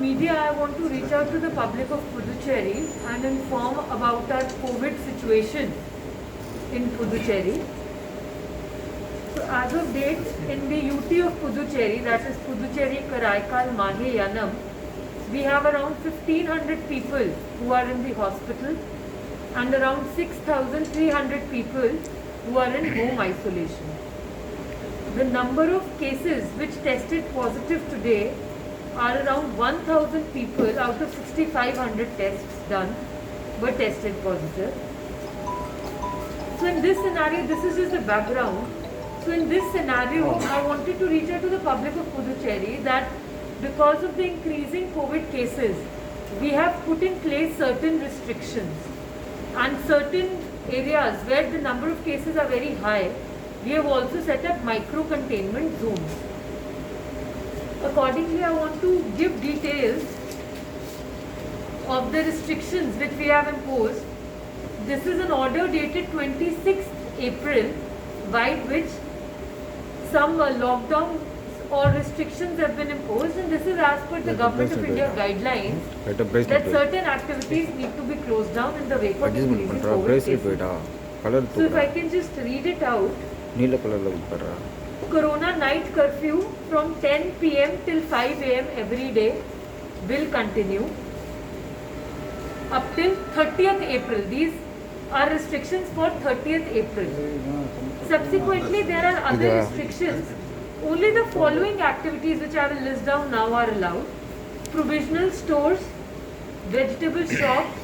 media, I want to reach out to the public of Puducherry and inform about our COVID situation in Puducherry. So as of date, in the UT of Puducherry, that is Puducherry, Karaikal, Mahe, Yanam, we have around 1500 people who are in the hospital and around 6300 people who are in home isolation. The number of cases which tested positive today are around 1000 people out of 6500 tests done were tested positive. So in this scenario, this is just the background. So in this scenario, I wanted to reach out to the public of Puducherry that because of the increasing COVID cases, we have put in place certain restrictions and certain areas where the number of cases are very high, we have also set up micro-containment zones. Accordingly, I want to give details of the restrictions which we have imposed. This is an order dated 26th April, by which some lockdown or restrictions have been imposed, and this is as per the Government of India guidelines that certain activities need to be closed down in the wake of increasing COVID cases. So if I can just read it out. Corona night curfew from 10 p.m. till 5 a.m. every day will continue up till 30th April. These are restrictions for 30th April. Subsequently, there are other restrictions. Only the following activities which I will list down now are allowed. Provisional stores, vegetable shops,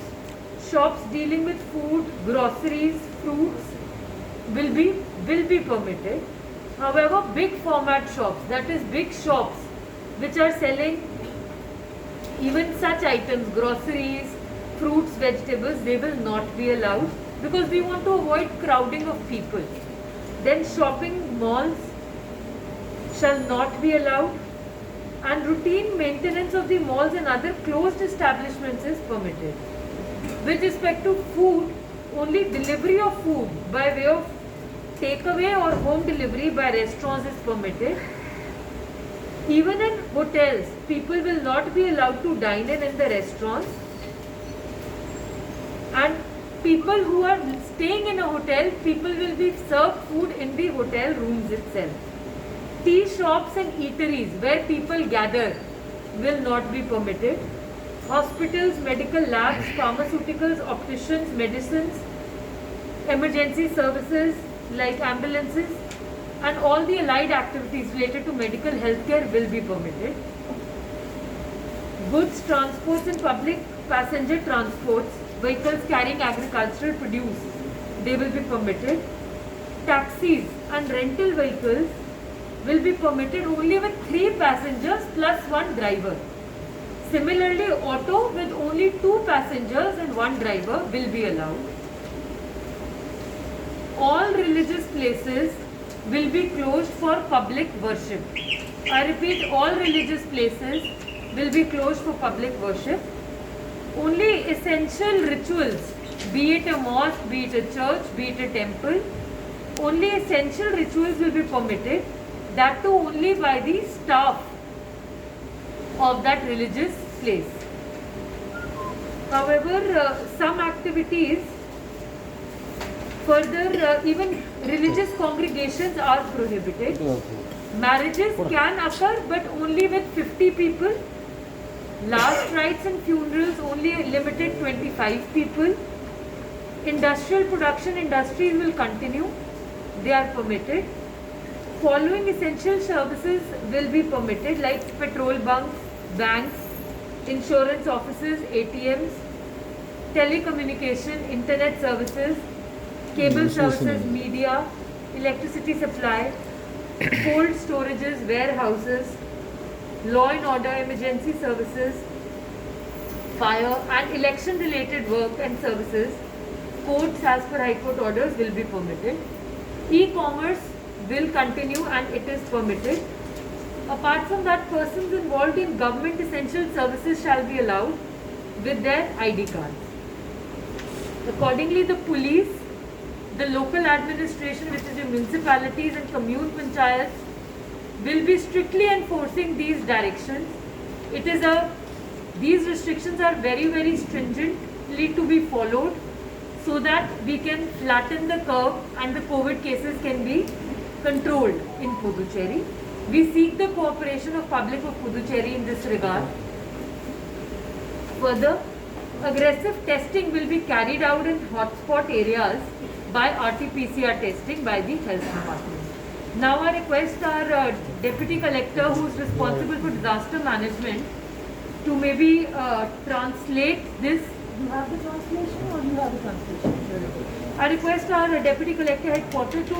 shops dealing with food, groceries, fruits will be permitted. However, big format shops, that is big shops which are selling even such items, groceries, fruits, vegetables, they will not be allowed because we want to avoid crowding of people. Then shopping malls shall not be allowed, and routine maintenance of the malls and other closed establishments is permitted. With respect to food, only delivery of food by way of takeaway or home delivery by restaurants is permitted. Even in hotels, people will not be allowed to dine in the restaurants, and people who are staying in a hotel, people will be served food in the hotel rooms itself. Tea shops and eateries where people gather will not be permitted. Hospitals, medical labs, pharmaceuticals, opticians, medicines, emergency services like ambulances and all the allied activities related to medical healthcare will be permitted. Goods transports and public passenger transports, vehicles carrying agricultural produce, they will be permitted. Taxis and rental vehicles will be permitted only with 3 passengers plus 1 driver. Similarly, auto with only 2 passengers and 1 driver will be allowed. All religious places will be closed for public worship. I repeat, all religious places will be closed for public worship. Only essential rituals, be it a mosque, be it a church, be it a temple, only essential rituals will be permitted, that too only by the staff of that religious place. However, some activities, further even religious congregations are prohibited. Marriages can occur but only with 50 people. Last rites and funerals only limited 25 people. Industrial production industries will continue. They are permitted. Following essential services will be permitted like petrol bunks, banks, insurance offices, ATMs, telecommunication, internet services, cable services, media, electricity supply, cold storages, warehouses, law and order, emergency services, fire and election related work and services, courts as per High Court orders will be permitted. E-commerce will continue and it is permitted. Apart from that, persons involved in government essential services shall be allowed with their ID cards. Accordingly, the police, the local administration, which is the municipalities and commune panchayats, will be strictly enforcing these directions. It is a These restrictions are very, very stringently to be followed so that we can flatten the curve and the COVID cases can be controlled in Puducherry. We seek the cooperation of public of Puducherry in this regard. Further, aggressive testing will be carried out in hotspot areas by RT-PCR testing by the health department. Now I request our Deputy Collector, who is responsible for disaster management, to maybe translate this. You have the translation or you have the translation? I request our Deputy Collector Headquarter to